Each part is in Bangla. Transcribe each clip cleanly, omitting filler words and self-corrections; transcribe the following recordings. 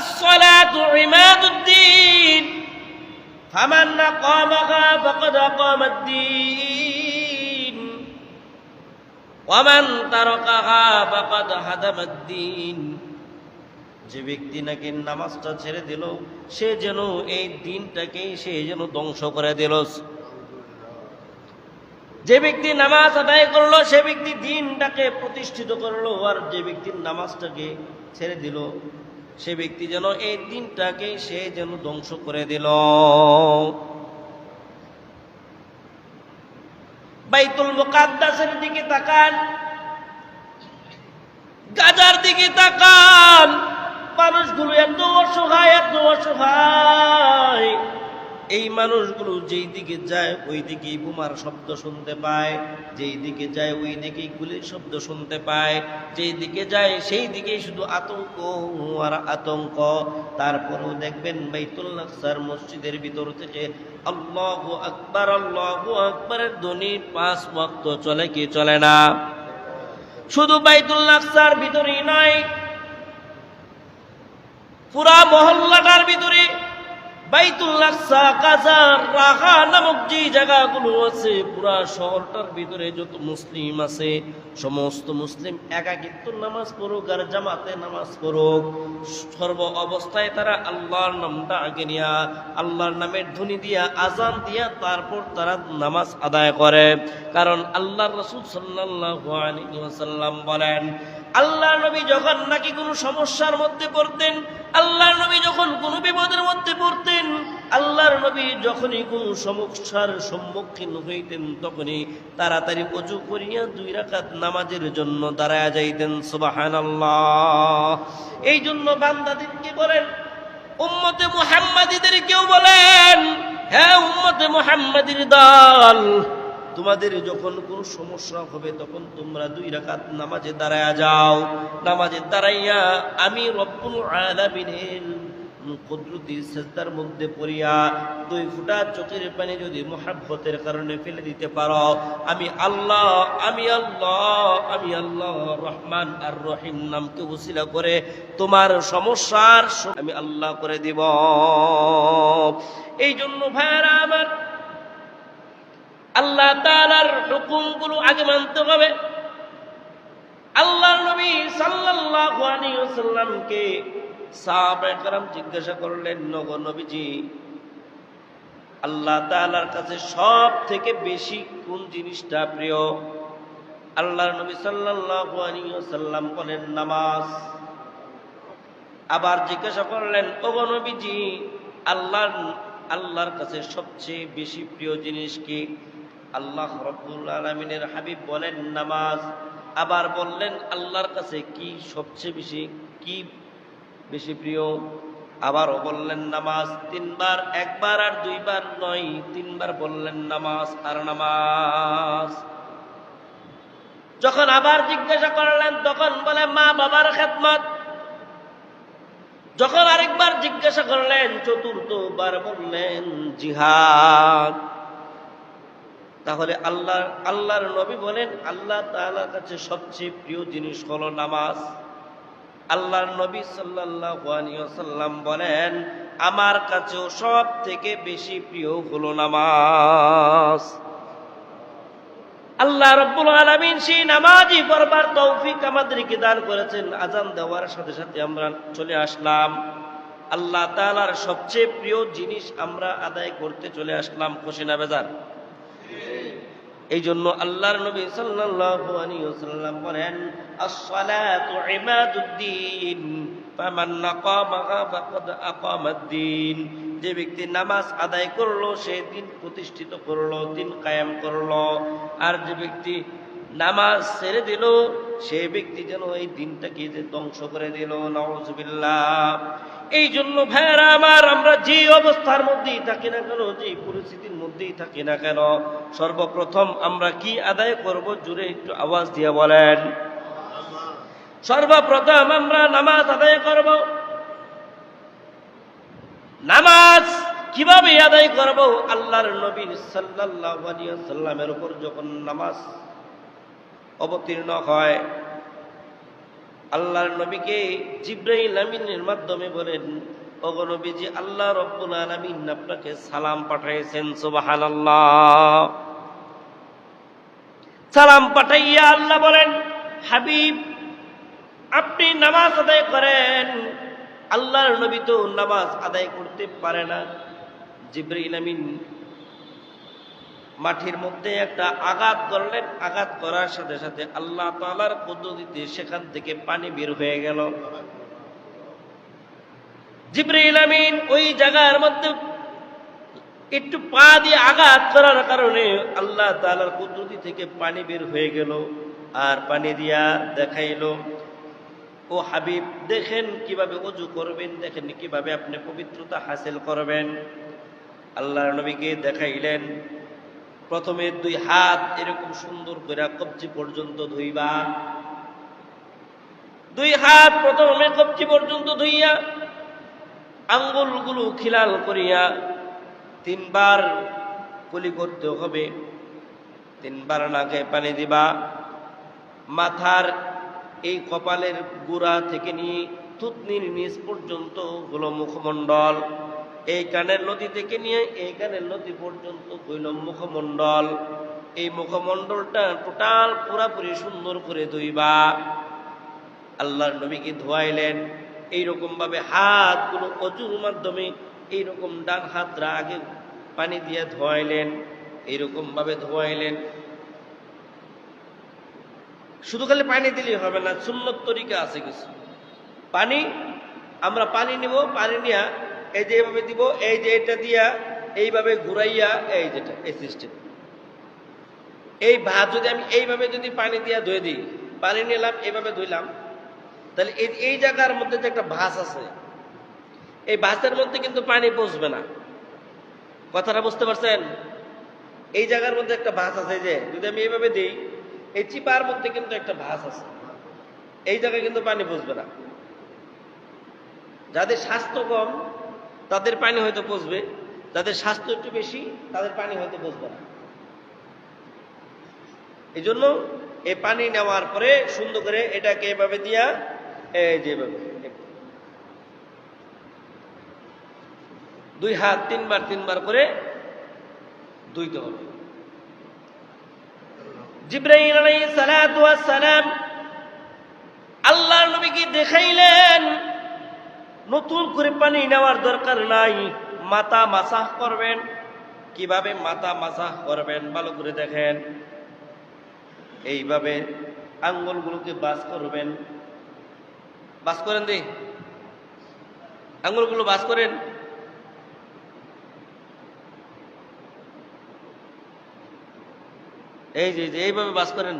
الصلاة عماد الدين فمن أقامها فقد أقام الدين ومن تركها فقد هدم الدين। যে ব্যক্তি নাকি নামাজটা ছেড়ে দিল সে যেন এই দিনটাকে সে যেন ধ্বংস করে দিল। যে ব্যক্তি নামাজ আদায় করলো সে ব্যক্তি দিনটাকে প্রতিষ্ঠিত করলো, আর যে ব্যক্তি নামাজটাকে ছেড়ে দিল সে ব্যক্তি যেন এই দিনটাকে সে যেন ধ্বংস করে দিল। বাইতুল মুকাদ্দাসের দিকে তাকান, গাজার দিকে তাকান, মানুষগুলো এত অসহায়, এত অসহায়। এই মানুষগুলো যেই দিকে যায় ওই দিকেই বোমার শব্দ শুনতে পায়, যেই দিকে যায় ওই দিকেই গুলির শব্দ শুনতে পায়, যেই দিকে যায় সেই দিকেই শুধু আতঙ্ক আর আতঙ্ক। তারপরেও দেখবেন বাইতুল আকসার মসজিদের ভিতর থেকে আল্লাহু আকবারের ধ্বনি 5 ওয়াক্ত চলে কি চলে না? শুধু বাইতুল আকসার ভিতরেই নয়, পুরা মহল্লাটার ভিতরে বাইতুল আকসা, গাজা, রাহা নামক যে জায়গাগুলো আছে পুরা শহরটার ভিতরে যত মুসলিম আছে সমস্ত মুসলিম একাকিত্ব নামাজ পড়ুক আর জামাতে নামাজ পড়ুক, সর্ব অবস্থায় তারা আল্লাহর নামটা আগে নিয়া আল্লাহর নামের ধ্বনি দিয়া আজান দিয়া তারপর তারা নামাজ আদায় করে। কারণ আল্লাহর রাসূল সাল্লাল্লাহু আলাইহি ওয়াসাল্লাম বলেন, আল্লাহর নবী যখন নাকি কোনো সমস্যার মধ্যে পড়তেন, আল্লাহর নবী যখন কোনো বিপদের মধ্যে পড়তেন, আল্লাহর নবী যখনই কোনো সমস্যার সম্মুখীন হইতেন তখনই তাড়াতাড়ি ওযু করিয়া 2 রাকাত নামাজের জন্য দাঁড়ায়া যাইতেন। সুবহানাল্লাহ। এই জন্য বান্দাদেরকে বলেন, উম্মতে মুহাম্মাদীদেরকেও বলেন, হ্যাঁ উম্মতে মুহাম্মাদীর দল, তোমাদের যখন কোনো সমস্যা হবে তখন তোমরা 2 রাকাত নামাজে দাঁড়ায়া যাও। নামাজে দাঁড়াইয়া আমি রব্বুল আলামিনের কুদরতি সিজদার মধ্যে পড়িয়া 2 ফোঁটা চোখের পানি যদি মুহাব্বতের কারণে ফেলে দিতে পারো, আমি আল্লাহ রহমান আর রহিম নামকে ওসিলা করে তোমার সমস্যার আমি আল্লাহ করে দিব। এই জন্য ভাইরা আমার, আল্লাহ তাআলার হুকুমগুলো আগে মানতে হবে। আল্লাহর নবী সাল্লাল্লাহু আলাইহি ওয়াসাল্লামকে সাহাবায়ে কেরাম জিজ্ঞাসা করলেন, নগো নবীজি, আল্লাহ তাআলার কাছে সব থেকে বেশি কোন জিনিসটা প্রিয়? আল্লাহর নবী সাল্লাল্লাহু আলাইহি ওয়াসাল্লাম বলেন, নামাজ। আবার জিজ্ঞাসা করলেন, ওগো নবীজি, আল্লাহর কাছে সবচেয়ে বেশি প্রিয় জিনিস কি? আল্লাহ রাব্বুল আলামিনের হাবিব বলেন, নামাজ। আবার বললেন, আল্লাহর কাছে কি সবচেয়ে বেশি প্রিয়? আবারও বললেন, নামাজ। 3 বার, 1 বার আর 2 বার নয়, 3 বার বললেন নামাজ আর নামাজ। যখন আবার জিজ্ঞাসা করলেন তখন বলে মা বাবার খেদমত। যখন আরেকবার জিজ্ঞাসা করলেন 4বার বললেন জিহাদ। তাহলে আল্লাহর নবী বলেন, আল্লাহ তাআলার কাছে সবচেয়ে প্রিয় জিনিস হলো নামাজ। আল্লাহর নবী সাল্লাল্লাহু আলাইহি ওয়াসাল্লাম বলেন, আমার কাছেও সব থেকে বেশি প্রিয় হলো নামাজ। আল্লাহ রাব্বুল আলামিন সেই নামাজই পড়বার তৌফিক আমাদেরকে দান করেছেন। আজান দেওয়ার সাথে সাথে আমরা চলে আসলাম, আল্লাহ তাআলার সবচেয়ে প্রিয় জিনিস আমরা আদায় করতে চলে আসলাম। খুশি না বেজার? এই জন্য আল্লাহর নবী সাল্লাল্লাহু আলাইহি ওয়াসাল্লাম বলেন, আস-সালাতু ইমাদুদ্দিন ফামান আকামাহা ফাকাদ আকামাদ-দ্বীন। যে ব্যক্তি নামাজ আদায় করলো সে দিন প্রতিষ্ঠিত করলো, দিন কায়েম করলো। আর যে ব্যক্তি নামাজ ছেড়ে দিল সে ব্যক্তি যেন এই দিনটাকে ধ্বংস করে দিল। নাউযুবিল্লাহ। এই জন্য ভাইরা আমার, আমরা যে অবস্থার মধ্যেই থাকি না কেন, যে পরিস্থিতির মধ্যেই থাকি না কেন, সর্বপ্রথম আমরা কি আদায় করব? জোরে একটু আওয়াজ দিয়ে বলেন। সর্বপ্রথম আমরা নামাজ আদায় করব। নামাজ কিভাবে আদায় করব? আল্লাহর নবী সাল্লাল্লাহু আলাইহি ওয়াসাল্লামের উপর যখন নামাজ অবতীর্ণ হয়, আল্লাহর নবীকে জিবরাইল আমিনের মাধ্যমে বলেন, ওগো নবীজি, আল্লাহ রব্বুল আলামিন আপনাকে সালাম পাঠাইছেন। সুবহানাল্লাহ। সালাম পাঠাইয়া আল্লাহ বলেন, হাবিব আপনি নামাজ আদায় করেন। আল্লাহর নবী তো নামাজ আদায় করতে পারে না। জিবরাইল আমিন মাটির মধ্যে একটা আঘাত করলেন, আঘাত করার সাথে সাথে আল্লাহ তাআলার পদ্ধতিতে সেখান থেকে পানি বের হয়ে গেল। জিবরাইল আমিন ওই জায়গার মধ্যে একটু পা দিয়ে আঘাত করার কারণে আল্লাহ তাআলার পদ্ধতি থেকে পানি বের হয়ে গেল। আর পানি দিয়া দেখাইল, ও হাবিব দেখেন কিভাবে ওযু করবেন, দেখেন কিভাবে আপনি পবিত্রতা হাসিল করবেন। আল্লাহর নবীকে দেখাইলেন, প্রথমে দুই হাত এরকম সুন্দর করে কবজি পর্যন্ত ধুইবা। দুই হাত প্রথমে কবজি পর্যন্ত ধুইয়া আঙ্গুলগুলো খিলাল করিয়া 3 বার কুলি করতে হবে। 3 বার নাকে পানি দিবা। মাথার এই কপালের গোড়া থেকে নিয়ে থুতনির নিচ পর্যন্ত হলো মুখমণ্ডল। এই কানের নদী থেকে নিয়ে এই কানের নদী পর্যন্ত হইল মুখমণ্ডল। এই মুখমণ্ডলটা টোটাল পুরাপুরি সুন্দর করে ধুইবা। আল্লাহর নবীকে ধোয়াইলেন। এইরকম ভাবে হাতগুলো অজুর মাধ্যমে এইরকম ডান হাতরা আগে পানি দিয়ে ধোয়াইলেন, এইরকম ভাবে ধোয়াইলেন। শুধু খালি পানি দিলেই হবে না, সুন্নত তরিকা আছে কিছু। পানি আমরা পানি নিব, পানি নিয়া এই যে এইভাবে দিব, এই যে এটা দিয়া এইভাবে ঘুরাইয়া, এই যেটা এই সিস্টেম, এই ভাত যদি আমি এইভাবে যদি পানি দিয়া ধুয়ে দিই, পানি নিলাম এইভাবে ধুইলাম, তাহলে এই জায়গার মধ্যে যে একটা ভাঁজ আছে, এই ভাঁজের মধ্যে কিন্তু পানি পৌঁছবে না। কথাটা বুঝতে পারছেন? এই জায়গার মধ্যে একটা ভাঁজ আছে, যে যদি আমি এইভাবে দিই, এই চিপার মধ্যে কিন্তু একটা ভাঁজ আছে, এই জায়গায় কিন্তু পানি পৌঁছবে না। যাদের স্বাস্থ্য কম তাদের পানি হয়তো পৌঁছবে, যাদের স্বাস্থ্য একটু বেশি তাদের পানি হয়তো পৌঁছবে না। এই জন্য এই পানি নেওয়ার পরে সুন্দর করে এটাকে এভাবে দিয়া, এই যেভাবে 2 হাত 3 বার করে ধুইতে হবে। জিবরাইল আলাইহিস সালাতু ওয়াস সালাম আল্লাহর নবীকে দেখাইলেন, নতুন করে পানি নেওয়ার দরকার নাই, মাথা মাসাহ করবেন। কিভাবে মাথা মাসাহ করবেন ভালো করে দেখেন। এইভাবে আঙ্গুলগুলোকে বাস করবেন। বাস করেন, দি আঙ্গুলগুলো বাস করেন। এই যে এইভাবে বাস করেন।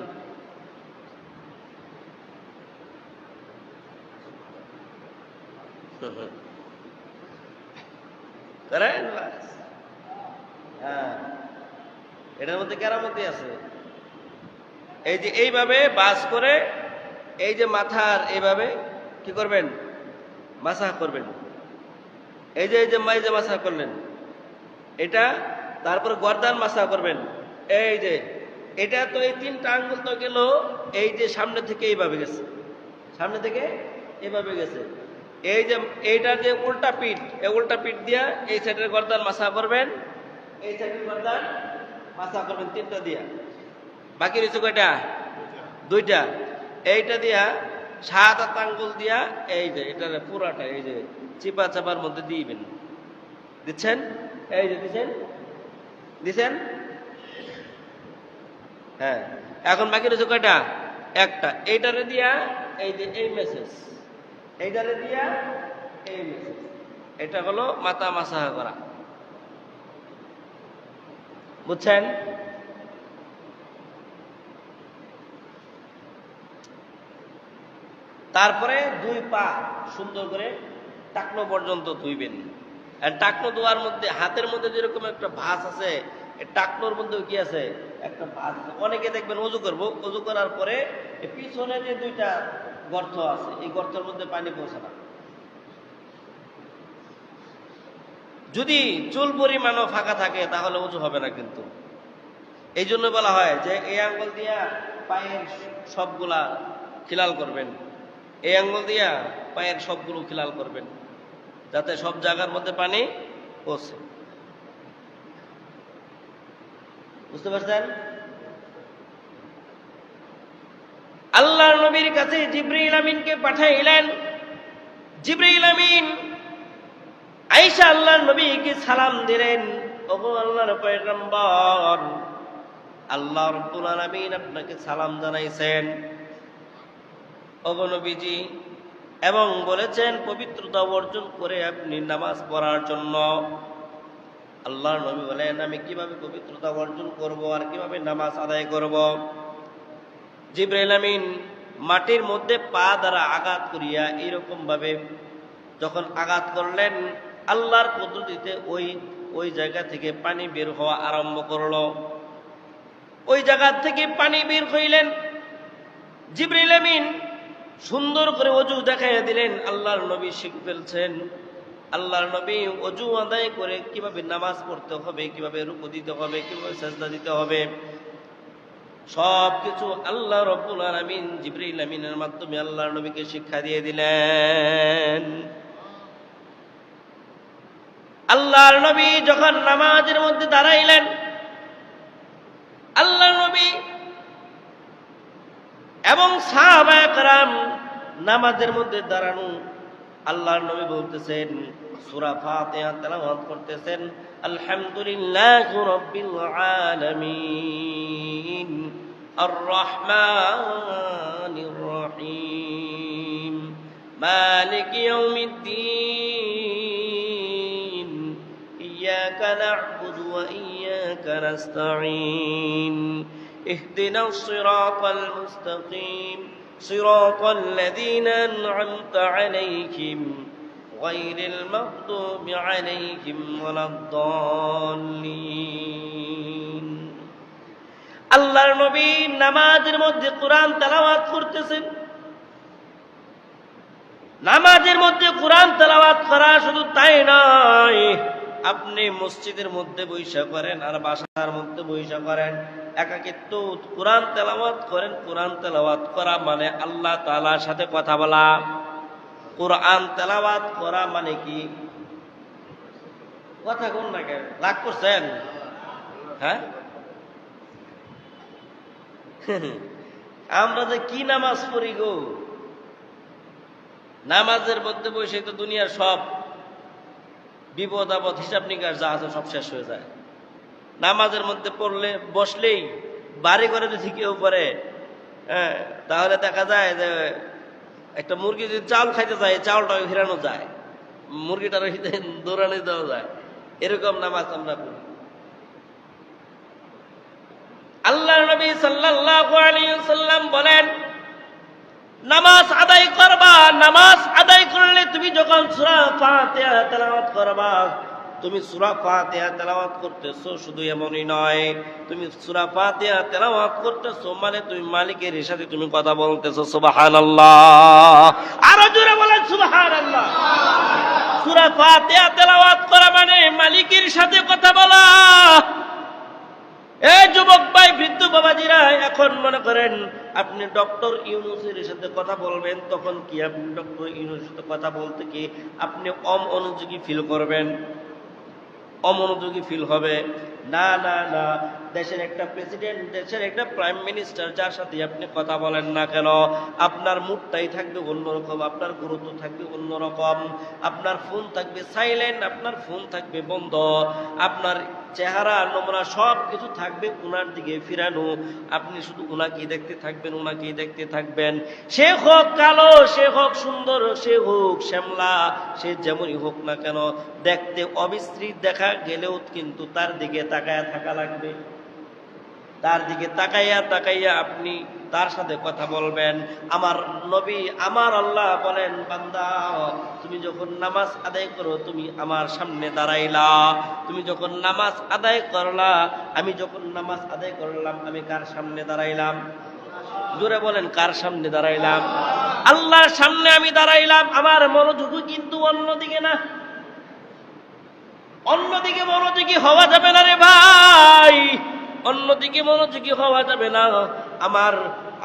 করেন, হ্যাঁ, এটার মধ্যে কেরামতি আছে। এই যে এইভাবে বাস করে, এই যে মাথার এইভাবে কি করবেন, মাসাহ করবেন। এই যে মাসাহ করলেন এটা, তারপরে গর্দান মাসাহ করবেন। এই যে এটা তো এই 3টা আঙ্গুল তো গেল, এই যে সামনে থেকে এইভাবে গেছে, সামনে থেকে এইভাবে গেছে। এই যে এইটার যে উল্টা পিঠ, এই উল্টা পিঠ দিয়া এই সাইডের গর্দান মাসাহ করবেন, এই সাইডের গর্দান মাসাহ করবেন 3টা দিয়া। বাকি রয়েছে কয়টা? 2টা। এইটা দিয়া 7 হাত আঙ্গুল দিয়া এই যে এটা পুরাটা এই যে চিপা চাপার মধ্যে দিবেন। দিচ্ছেন? এই যে দিচ্ছেন। হ্যাঁ, এখন বাকি রয়েছে কয়টা? একটা। এইটারে দিয়া এই যে এই মেসেজ, এইটারে দিয়া এই মেসেজ। এটা হলো মাথা মাসাহ করা। বুঝছেন? তারপরে 2 পা সুন্দর করে টাকনো পর্যন্ত ধুইবেন। আর টাকনো ধোয়ার মধ্যে হাতের মধ্যে যেরকম একটা ভাঁজ আছে, টাকনোর মধ্যে কি আছে? একটা ভাঁজ আছে। অনেকে দেখবেন ওযু করবো, ওযু করার পরে পিছনে যে 2টা গর্ত আছে, এই গর্তের মধ্যে পানি পৌঁছে না। যদি চুল পরিমাণও ফাঁকা থাকে তাহলে ওযু হবে না। কিন্তু এই জন্য বলা হয় যে এই আঙ্গুল দিয়া পায়ের সবগুলা খিলাল করবেন, এই আঙ্গুল দিয়া পায়ের সবগুলো খিলাল করবেন যাতে সব জায়গার মধ্যে পানি পৌঁছে। বুঝতে পারছেন? আল্লাহর নবীর কাছে জিবরিল আমিনকে পাঠাইলেন। জিবরিল আমিন আয়েশা আল্লাহর নবীকে সালাম দিলেন, ওগো আল্লাহর পয়গম্বর, আল্লাহ রাব্বুল আলামিন আপনাকে সালাম জানাইছেন ওগো নবীজি, এবং বলেছেন পবিত্রতা অর্জন করে আপনি নামাজ পড়ার জন্য। আল্লাহর নবী বলেন, আমি কিভাবে পবিত্রতা অর্জন করব আর কিভাবে নামাজ আদায় করব? জিবরাইল আমিন মাটির মধ্যে পা দ্বারা আঘাত করিয়া এরকম ভাবে যখন আঘাত করলেন, আল্লাহর পদ্ধতিতে ওই জায়গা থেকে পানি বের হওয়া আরম্ভ করলো। ওই জায়গা থেকে পানি বের হইলেন। জিবরাইল আমিন সুন্দর করে ওযু দেখাইয়া দিলেন। আল্লাহর নবী শিখে ফেলছেন। আল্লাহর নবী ওযু আদায় করে কিভাবে নামাজ পড়তে হবে, কিভাবে রুকু দিতে হবে, কিভাবে সিজদা দিতে হবে, সবকিছু আল্লাহ রাব্বুল আলামিন জিবরাইল আমিনের মাধ্যমে আল্লাহর নবীকে শিক্ষা দিয়ে দিলেন। আল্লাহর নবী যখন নামাজের মধ্যে দাঁড়াইলেন, আল্লাহর নবী এবং সাহাবায়ে কেরাম নামাজের মধ্যে দাঁড়ানো, আল্লাহর নবী বলতেছেন, সূরা ফাতিহা তেলাওয়াত করতেছেন, আলহামদুলিল্লাহি রাব্বিল আলামিন আর রহমানির রহিম মালিকি ইয়াউমিদ্দিন ইয়্যাকা না'বুদু ওয়া ইয়্যাকা নাস্তাঈন ইহদিনাস সিরাতাল মুস্তাকিম সিরাতাল লাযীনা আন'আমতা আলাইহিম গায়রিল মাগদুবি আলাইহিম ওয়ালাদ-দাল্লিন। আল্লাহর নবী নামাজের মধ্যে কোরআন তেলাওয়াত করতেছেন। নামাজের মধ্যে কোরআন তেলাওয়াত করা শুধু তাই নয়, আপনি মসজিদের মধ্যে বৈশা করেন আর বাসার মধ্যে বৈশা করেন, একাকিত্ব কোরআন তেলাওয়াত করেন। কোরআন তেলাওয়াত করা মানে আল্লাহ তাআলার সাথে কথা বলা। কোরআন তেলাওয়াত করা মানে কি? কথা কোন না কেন রাগ করছেন? হ্যাঁ, আমরা যে কি নামাজ পড়ি গো, নামাজের মধ্যে বসে তো দুনিয়ার সব বিপদ আপদ হিসাব নিকাশ যা আছে সব শেষ হয়ে যায়। নামাজের মধ্যে পড়লে বসলেই বাড়ি করে যদি কেউ করে, হ্যাঁ, তাহলে দেখা যায় যে একটা মুরগি যদি চাউল খাইতে যায়, চাউলটা ফেরানো যায়, মুরগিটার দৌড়ানি দেওয়া যায়। এরকম নামাজ আমরা পড়ি। আল্লাহর নবী সাল্লাল্লাহু আলাইহি ওয়াসাল্লাম বলেন, নামাজ আদায় করবা। নামাজ আদায় করলে তুমি যখন সূরা ফাতিহা তেলাওয়াত করবা, তুমি সূরা ফাতিহা তেলাওয়াত করতেছো শুধু এমনই নয়, তুমি সূরা ফাতিহা তেলাওয়াত করতেছো মানে তুমি মালিকের সাথে তুমি কথা বলতেছো। সুবহানাল্লাহ, আরো জোরে বলেন সুবহানাল্লাহ। সূরা ফাতিহা তেলাওয়াত করা মানে মালিকের সাথে কথা বলা। এই যুবক ভাই, বৃদ্ধ বাবাজিরা, এখন মনে করেন আপনি ডক্টর ইউনূসের সাথে কথা বলবেন, তখন কি আপনি ডক্টর ইউনূসের সাথে কথা বলতে কি আপনি অমনোযোগী ফিল করবেন? অমনোযোগী ফিল হবে না। না না, দেশের একটা প্রেসিডেন্ট, দেশের একটা প্রাইম মিনিস্টার, যার সাথে আপনি কথা বলেন না কেন, আপনার মুডটাই থাকবে অন্যরকম, আপনার গুরুত্ব থাকবে অন্যরকম, আপনার ফোন থাকবে সাইলেন্ট, আপনার ফোন থাকবে বন্ধ, আপনার চেহারা নমুনা সব কিছু থাকবে ওনার দিকে ফিরানো। আপনি শুধু ওনাকেই দেখতে থাকবেন, ওনাকেই দেখতে থাকবেন। সে হোক কালো, সে হোক সুন্দর, সে হোক শ্যামলা, সে যেমনই হোক না কেন, দেখতে অবিশ্রী দেখা গেলেও কিন্তু তার দিকে তাকায়া থাকা লাগবে। তার দিকে তাকাইয়া তাকাইয়া আপনি তার সাথে কথা বলবেন। আমার নবী, আমার আল্লাহ বলেন, বান্দা তুমি যখন নামাজ আদায় করো তুমি আমার সামনে দাঁড়াইলা। তুমি যখন নামাজ আদায় করলা, আমি যখন নামাজ আদায় করলাম, আমি কার সামনে দাঁড়াইলাম? জোরে বলেন, কার সামনে দাঁড়াইলাম? আল্লাহর সামনে আমি দাঁড়াইলাম। আমার মনোযোগ কিন্তু অন্যদিকে না, অন্যদিকে মনোযোগী হওয়া যাবে না রে ভাই, অন্যদিকে মনোযোগী হওয়া যাবে না।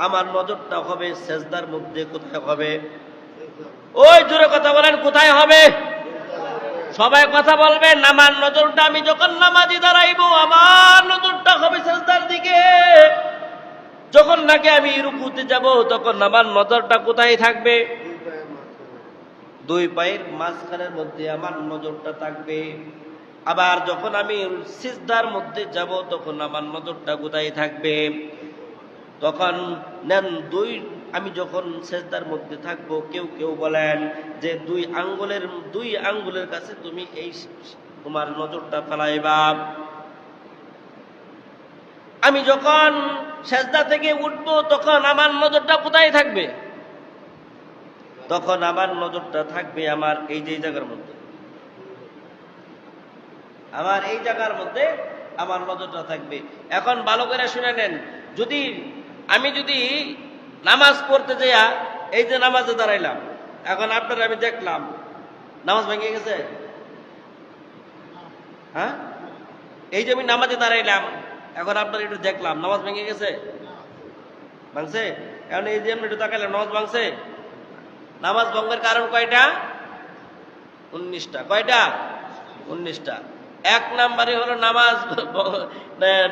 আমার নজরটা হবে সেজদার মধ্যে। কোথায় হবে? ওই জোরে কথা বলেন, কোথায় হবে? সবাই কথা বলবেন। আমার নজরটা, আমি যখন নামাজি দাঁড়াইবো আমার নজরটা হবে সিজদার দিকে। যখন নাকি আমি রুকুতে যাব তখন আমার নজরটা কোথায় থাকবে? দুই পায়ের মাঝখানের মধ্যে আমার নজরটা থাকবে। আবার যখন আমি সিজদার মধ্যে যাব তখন আমার নজরটা কোথায় থাকবে? তখন নেন আমি যখন সিজদার মধ্যে থাকবো, কেউ কেউ বলেন যে দুই আঙ্গুলের কাছে তুমি এই তোমার নজরটা ফেলাইবা। আমি যখন সিজদা থেকে উঠবো তখন আমার নজরটা কোথায় থাকবে? তখন আমার নজরটা থাকবে আমার এই যে জায়গার মধ্যে, আমার এই জায়গার মধ্যে আমার নজরটা থাকবে। এখন ভালো করে শুনে নেন, আমি যদি নামাজ পড়তে যাইয়া এই যে নামাজে দাঁড়াইলাম, এখন আপনার আমি দেখলাম নামাজ ভেঙে গেছে। হ্যাঁ, এই যে আমি নামাজে দাঁড়াইলাম, এখন আপনার একটু দেখলাম নামাজ ভেঙে গেছে, ভাঙছে? এখন এই যে আমি একটু তাকাইলাম, নামাজ ভাঙছে? নামাজ ভঙ্গের কারণ কয়টা? 19টা। কয়টা? 19টা। এক নম্বরে হলো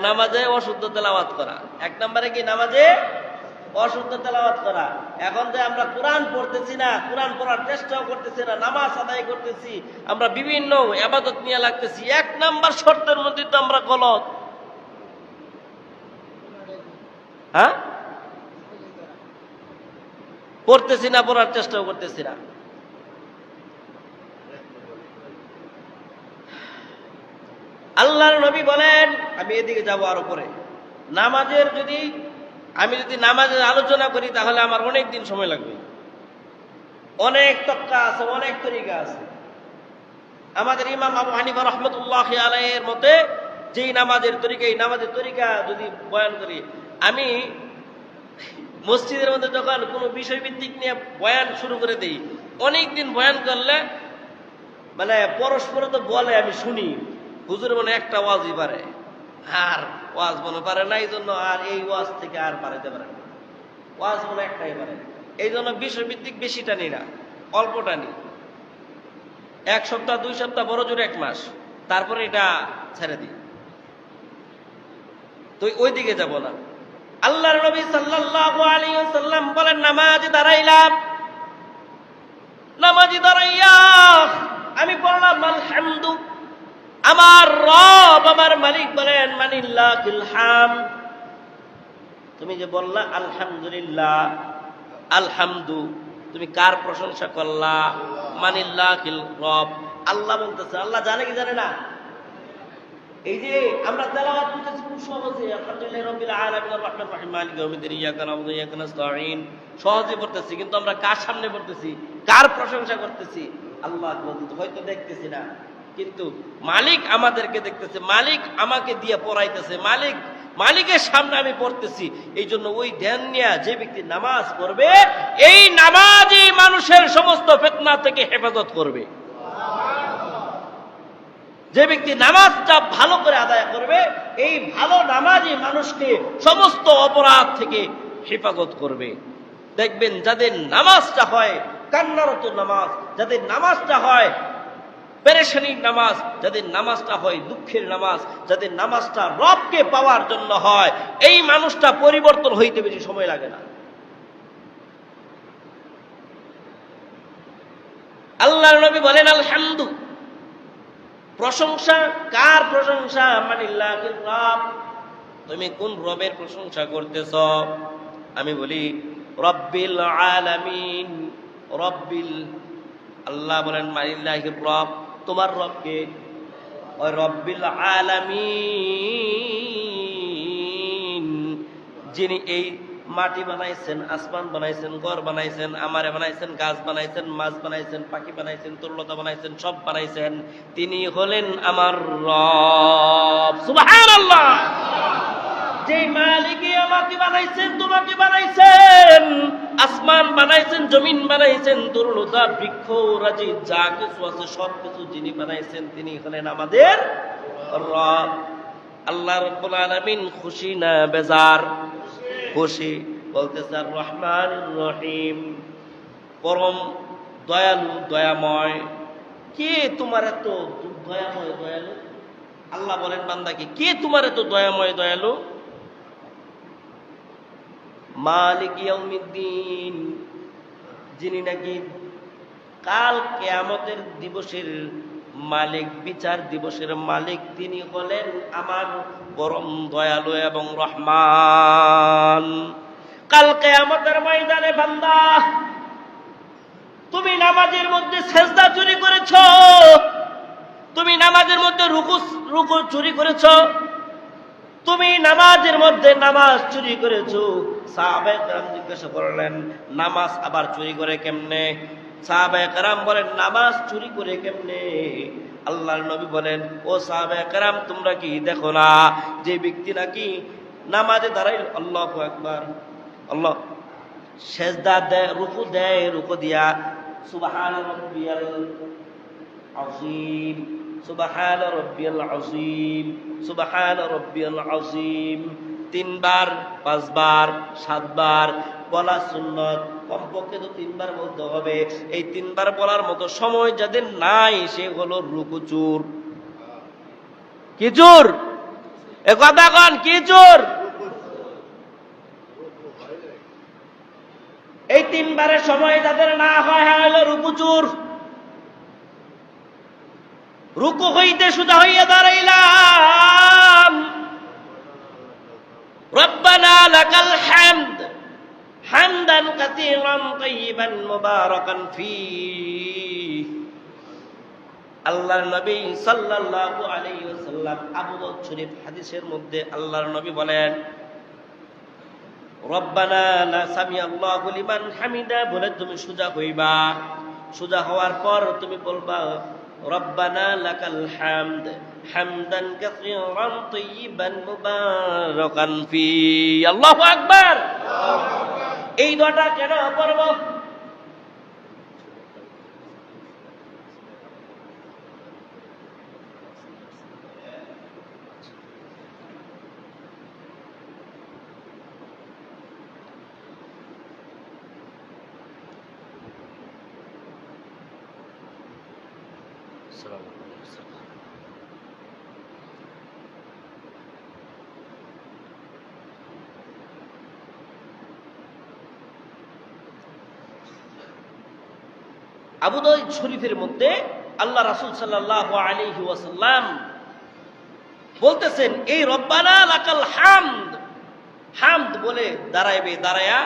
নামাজে অশুদ্ধ তেলাওয়াত করা। এক নম্বরে কি? নামাজে অশুদ্ধ তেলাওয়াত করা। এখন যে আমরা কোরআন পড়তেছি না, কোরআন পড়ার চেষ্টাও করতেছি না, নামাজ আদায় করতেছি, আমরা বিভিন্ন ইবাদত নিয়ে লাগতেছি, এক নাম্বার শর্তের মধ্যে তো আমরা গলত। হ্যাঁ, পড়তেছি না, পড়ার চেষ্টাও করতেছি না। আল্লাহর নবী বলেন, আমি এদিকে যাব আরো পরে, আমি যদি নামাজের আলোচনা করি তাহলে আমার অনেক দিন সময় লাগবে। অনেক তক্কা আছে, অনেক তরিকা আছে। আমাদের ইমাম আবু হানিফা রাহমাতুল্লাহি আলাইহির মতে যেই নামাজের তরিকা যদি বয়ান করি, আমি মসজিদের মধ্যে যখন কোনো বিষয় ভিত্তিক নিয়ে বয়ান শুরু করে দিই, অনেক দিন বয়ান করলে মানে পরস্পর তো বলে, আমি শুনি হুজুর মনে একটা ওয়াজই পারে, আর ওয়াজ মনে পারে না, এই জন্য আর এই ওয়াজ থেকে আর পারাইতে পারে না, ওয়াজ মনে একটাই পারে। এই জন্য বিষয় ভিত্তিক বেশি টানি না, অল্প টানি। 1 সপ্তাহ 2 সপ্তাহ, বড় জোরে 1 মাস, তারপরে এটা ছেড়ে দিই। তো ওই দিকে যাব না। আল্লাহর নবী সাল্লাল্লাহু আলাইহি ওয়াসাল্লাম বলেন, নামাজে দাঁড়াইয়া আমি বললাম আলহামদু, আমার রব আমার মালিক বলেন মানিল্লাহিল হামদ। তুমি যে বললা আলহামদুলিল্লাহ, আলহামদু, তুমি কার প্রশংসা করলা? মানিল্লাহিল রব, আল্লাহ বলতেছে। আল্লাহ জানে কি জানে না? এই যে আমরা তেলাওয়াত করতেছি খুব সহজে, আলহামদুলিল্লাহি রাব্বিল আলামিন আর রাহমানির রহিম মালিকি ইয়াউমিদ্দিন ইয়্যাকা না'বুদু ওয়া ইয়্যাকা নাস্তাঈন, সহজে পড়তেছি, কিন্তু আমরা কার সামনে পড়তেছি? কার প্রশংসা করতেছি? আল্লাহ হয়তো দেখতেছি না, কিন্তু মালিক আমাদেরকে দেখতেছে, মালিক আমাকে দিয়ে পড়াইতেছে, মালিকের সামনে আমি পড়তেছি। এই জন্য ওই ধ্যান নিয়ে যে ব্যক্তি নামাজ পড়বে, এই নামাজই মানুষের সমস্ত ফিতনা থেকে হেফাজত করবে। যে ব্যক্তি নামাজটা ভালো করে আদায় করবে, এই ভালো নামাজই মানুষকে সমস্ত অপরাধ থেকে হেফাজত করবে। দেখবেন যাদের নামাজটা হয় কান্নারত নামাজ, যাদের নামাজটা হয় পেরেশানির নামাজ, যাদের নামাজটা হয় দুঃখের নামাজ, যাদের নামাজটা রবকে পাওয়ার জন্য হয়, এই মানুষটা পরিবর্তন হইতে বেশি সময় লাগে না। আল্লাহর নবী বলেন আলহামদু, প্রশংসা কার? প্রশংসা মানিল্লাহির রব, তুমি কোন রবের প্রশংসা করতেছ? আমি বলি রব্বিল আলামিন, আল্লাহ বলেন মানিল্লাহির রব, তোমার রবকে? ওই রব্বিল আলামিন, যিনি এই মাটি বানাইছেন, আসমান বানাইছেন, ঘর বানাইছেন, আমারে বানাইছেন, গাছ বানাইছেন, মাছ বানাইছেন, পাখি বানাইছেন, তরুলতা বানাইছেন, সব বানাইছেন, তিনি হলেন আমার রব। সুবহানাল্লাহ। যে মালিকই আমাকে বানাইছেন, তোমাকে বানাইছেন, আসমান বানাইছেন, জমিন বানাইছেন, তরুলতা, বৃক্ষ, রাজি, যা কিছু আছে সব কিছু যিনি বানাইছেন, তিনি হলেন আমাদের রব। আল্লাহ রাব্বুল আলামিন খুশি না বেজার? খুশি। বলতেছে আর রহমান রহিম, পরম দয়ালু, দয়াময়। কে তোমার এত দয়াময়, দয়ালু? আল্লাহ বলেন বান্দাকে, কে তোমার এত দয়াময়, দয়ালু? মালিক ইয়াউমিদ্দিন, যিনি নাকি কাল কিয়ামতের দিবসের মালিক, বিচার দিবসের মালিক, তিনি হলেন আমার পরম দয়ালু এবং রহমান। কাল কিয়ামতের ময়দানে বান্দা, তুমি নামাজের মধ্যে সেজদা চুরি করেছ, তুমি নামাজের মধ্যে রুকু চুরি করেছ, তুমি নামাজের মধ্যে নামাজ চুরি করেছো। সাহাবায়ে কেরাম জিজ্ঞাসা করলেন, নামাজ আবার চুরি করে কেমনে? সাহাবায়ে কেরাম বলেন, নামাজ চুরি করে কেমনে? আল্লাহর নবী বলেন, ও সাহাবায়ে কেরাম, তোমরা কি দেখো না যে ব্যক্তি নাকি নামাজে দাঁড়াই আল্লাহু আকবার, আল্লাহ সেজদা দেয়, রুকু দেয়, রুকু দিয়া সুবহান রাব্বিয়াল আযীম, সুবহান রাব্বিয়াল আযীম, সুবহান রাব্বিয়াল আযীম 3 বার, 5 বার, 7 বার বলা সুন্নাত। কমপক্ষে তো 3 বার বলতে হবে। এই 3 বার বলার মতো সময় যাদের নাই, সে হলো রুকু চোর। কি চোর? এ কথা কন, কি চোর? এই 3 বারের সময় যাদের না হয়, হলো রুকু চোর। রুকু হইতে সোজা হইয়া দাঁড়াইলাম, রব্বানা লাকাল হামদ হামদান কাসীরান তাইয়িবান মুবারাকান ফীহ। আল্লাহর নবী সাল্লাল্লাহু আলাইহি ওয়াসাল্লাম আবু দাউদ শরীফ হাদিসের মধ্যে আল্লাহর নবী বলেন, রব্বানা লা সামিআল্লাহু লিমান হামিদা বলে তুমি সোজা হইবা। সোজা হওয়ার পর তুমি বলবা, রব্বানা লাকাল হামদ হামদান কাসীরান তাইয়িবান মুবারাকান ফী। আল্লাহু আকবার। এই দোয়াটা কেন করব? আবু দাউদ শরীফের মধ্যে আল্লাহ রাসূল সাল্লাল্লাহু আলাইহি ওয়াসাল্লাম বলতেছেন, এই রব্বানা লাকাল হামদ, হামদ বলে দাঁড়াইবে, দাঁড়ায়া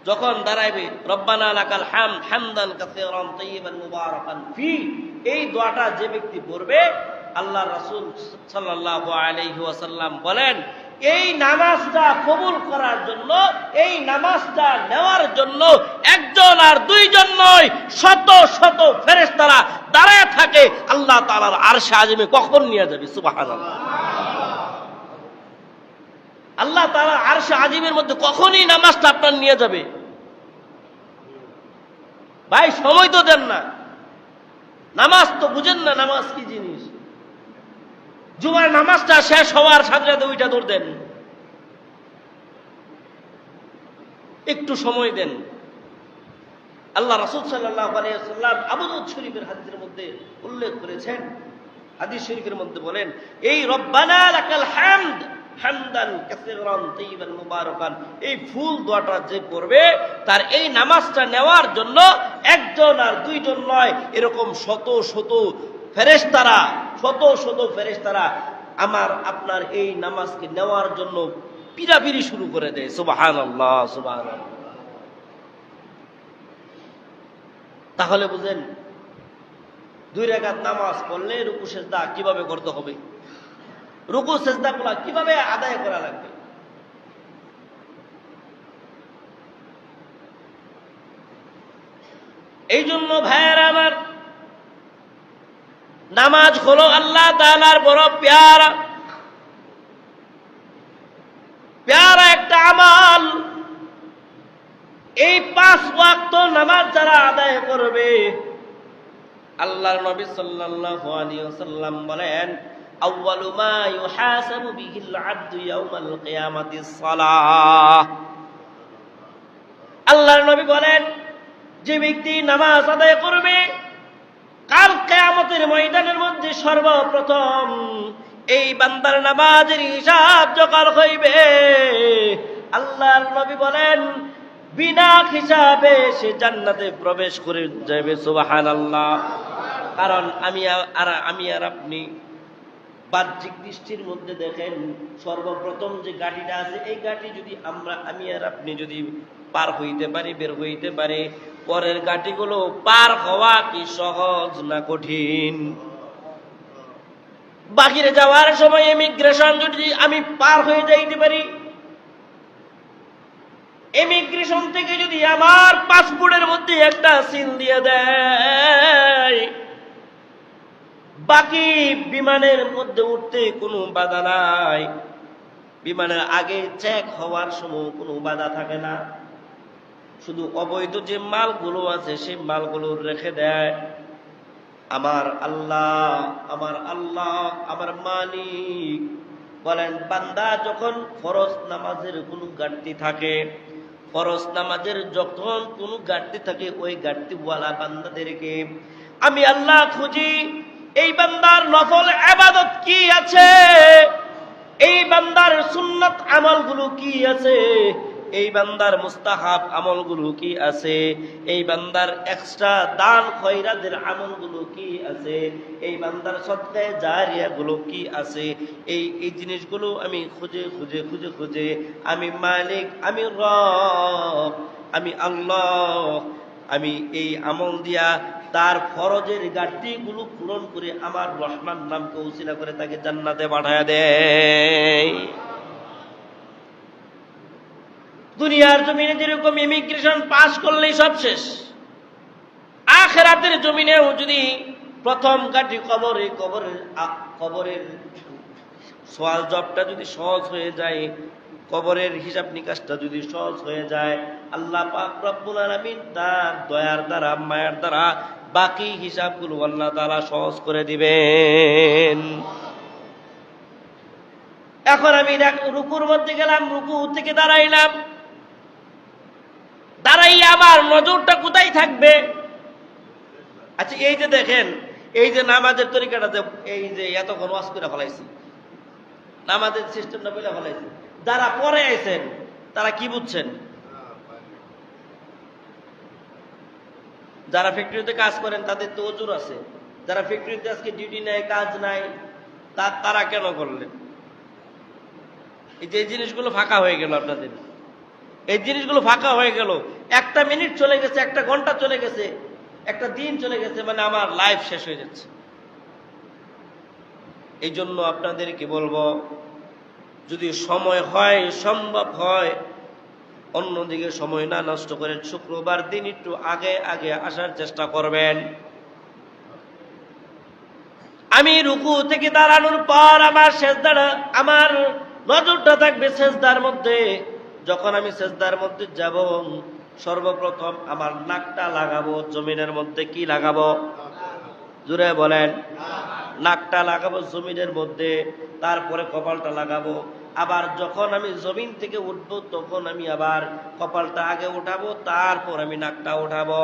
যখন দাঁড়াইবে, রব্বানা লাকাল হামদ হামদান কাসীরান তাইয়িবান মুবারাকান ফী, এই দোয়াটা যে ব্যক্তি পড়বে, আল্লাহ রাসূল সাল্লাল্লাহু আলাইহি ওয়াসাল্লাম বলেন, এই নামাজটা কবুল করার জন্য, এই নামাজটা নেওয়ার জন্য একজন আর দুইজন নয়, শত শত ফেরেশতারা দাঁড়ায় থাকে আল্লাহ তাআলার আরশে আজিমে। কখন নিয়ে যাবে? সুবহানাল্লাহ। আল্লাহ তাআলা আরশে আজিমের মধ্যে কখনই নামাজটা আপনার নিয়ে যাবে। ভাই সময় তো দেন না, নামাজ তো বুঝেন না নামাজ কি জিনিস। জুমার নামাজটা শেষ হওয়ার সাথে সাথে ওইটা দৌড় দেন, একটু সময় দেন। আল্লাহ রাসূল সাল্লাল্লাহু আলাইহি ওয়াসাল্লাম আবু দাউদ শরীফের হাদিসের মধ্যে উল্লেখ করেছেন, হাদিস শরীফের মধ্যে বলেন, এই রব্বানা লাকাল হামদ হামদান কাসীরান তাইয়িবান মুবারাকান, এই ফুল দোয়াটা যে পড়বে, তার এই নামাজটা নেওয়ার জন্য একজন আর দুইজন নয়, এরকম শত শত ফেরেশতারা, শত শত ফেরেশতারা আমার আপনার এই নামাজকে নেওয়ার জন্য পিরাপিরি শুরু করে দেয়। সুবহানাল্লাহ, সুবহানাল্লাহ। তাহলে বুঝেন, 2 রাকাত নামাজ পড়লে রুকু সেজদা কিভাবে করতে হবে, রুকু সেজদাগুলো কিভাবে আদায় করা লাগবে। এই জন্য ভাইয়েরা আমার, নামাজ হলো আল্লাহ তাআলার বড় প্যারা প্যারা একটা আমাল। এই 5 ওয়াক্ত নামাজ যারা আদায় করবে, আল্লাহর নবী সাল্লাল্লাহু আলাইহি ওয়াসাল্লাম বলেন, আউয়ালু মা ইউহাসাবু বিহিল আবদু ইয়াউমাল কিয়ামাতিস সালাহ। আল্লাহর নবী বলেন, যে ব্যক্তি নামাজ আদায় করবে কাল কিয়ামতের ময়দানের মধ্যে সর্বপ্রথম এই বান্দার নামাজের হিসাব যখন হইবে, আল্লাহর নবী বলেন বিনা হিসাবে সে জান্নাতে প্রবেশ করে যাবে। সুবহানাল্লাহ। কারণ আমি আর আপনি বাহ্যিক দৃষ্টির মধ্যে দেখেন, সর্বপ্রথম যে গাড়িটা আছে এই গাড়ি যদি আমি আর আপনি যদি পার হইতে পারি, বের হইতে পারি, পরের গাড়িগুলো পার হওয়া কি সহজ না কঠিন? বাহিরে যাওয়ার সময় ইমিগ্রেশন যদি আমি পার হয়ে যাইতে পারি, ইমিগ্রেশন থেকে যদি আমার পাসপোর্টের মধ্যে একটা সিল দিয়ে দেয়, বাকি বিমানের মধ্যে উঠতে কোনো বাধা নাই, বিমানের আগে চেক হওয়ার সময় কোনো বাধা থাকে না, শুধু অবৈধ যে মালগুলো আছে সেই মালগুলো রেখে দেয়। আমার আল্লাহ আমার মালিক বলেন, বান্দা যখন ফরজ নামাজের কোনো ঘাটতি থাকে, ফরজ নামাজের যখন কোনো ঘাটতি থাকে, ওই ঘাটতিওয়ালা বান্দাদেরকে আমি আল্লাহ খুঁজি, এই বান্দার নফল ইবাদত কি আছে, এই বান্দার সুন্নাত আমলগুলো কি আছে, এই বান্দার মুস্তাহাব আমলগুলো কি আছে, এই বান্দার এক্সট্রা দান খয়রাতের আমলগুলো কি আছে, এই বান্দার সদকায়ে জারিয়াগুলো কি আছে, এই জিনিসগুলো আমি খুঁজে আমি মালিক, আমি রব, আমি আল্লাহ, আমি এই আমল দিয়া তার ফরজের ঘাটতিগুলো পূরণ করে আমার রহমান নামকে উসিলা করে তাকে জান্নাতে পাঠায়া দেয়। দুনিয়ার জমিনে যেরকম ইমিগ্রেশন পাস করলেই সব শেষ, আখিরাতের জমিনেও যদি প্রথম গাটি কবরের সওয়াল জবটা যদি সহজ হয়ে যায়, কবরের হিসাব নিকাশটা যদি সহজ হয়ে যায়, আল্লাহ পাক রব্বুল আলামিন তার দয়ার দ্বারা, মায়ার দ্বারা বাকি হিসাবগুলো আল্লাহ তাআলা সহজ করে দিবেন। এখন আমি রুকুর মধ্যে গেলাম, রুকু থেকে দাঁড়াইলাম, দাঁড়াইয়া আমার নজরটা কোথায় থাকবে? আচ্ছা, এই যে দেখেন, এই যে নামাজের তরিকাটাতে এই যে এতক্ষণ ওয়াজ করে ফেলাইছি, নামাজের সিস্টেমটা বলে ফেলাইছি, যারা পরে আইছেন তারা কি বুঝছেন? যারা ফ্যাক্টরিতে কাজ করেন তাদের তো ওজুর আছে, যারা ফ্যাক্টরিতে আজকে ডিউটি নাই, কাজ নাই, তারা কেন করলেন? এই যে জিনিসগুলো ফাঁকা হয়ে গেল, আপনাদের এই জিনিসগুলো ফাঁকা হয়ে গেল, একটা মিনিট চলে গেছে, একটা ঘন্টা চলে গেছে, একটা দিন চলে গেছে, মানে আমার লাইফ শেষ হয়ে যাচ্ছে। এই জন্য আপনাদেরকে বলবো, যদি সময় হয়, সম্ভব হয়, অন্যদিকে সময় না নষ্ট করে শুক্রবার দিন একটু আগে আসার চেষ্টা করবেন। আমি রুকু থেকে দাঁড়ানোর পর আমার নজরটা থাকবে সেজদার মধ্যে। যখন আমি সেজদার মধ্যে যাব, সর্বপ্রথম আমার নাকটা লাগাবো জমিনের মধ্যে। কি লাগাবো? জোরে বলেন। নাকটা লাগাবো জমিনের মধ্যে, তারপরে কপালটা লাগাবো। আবার যখন আমি জমিন থেকে উঠবো, তখন আমি আবার কপালটা আগে উঠাবো, তারপর আমি নাকটা উঠাবো।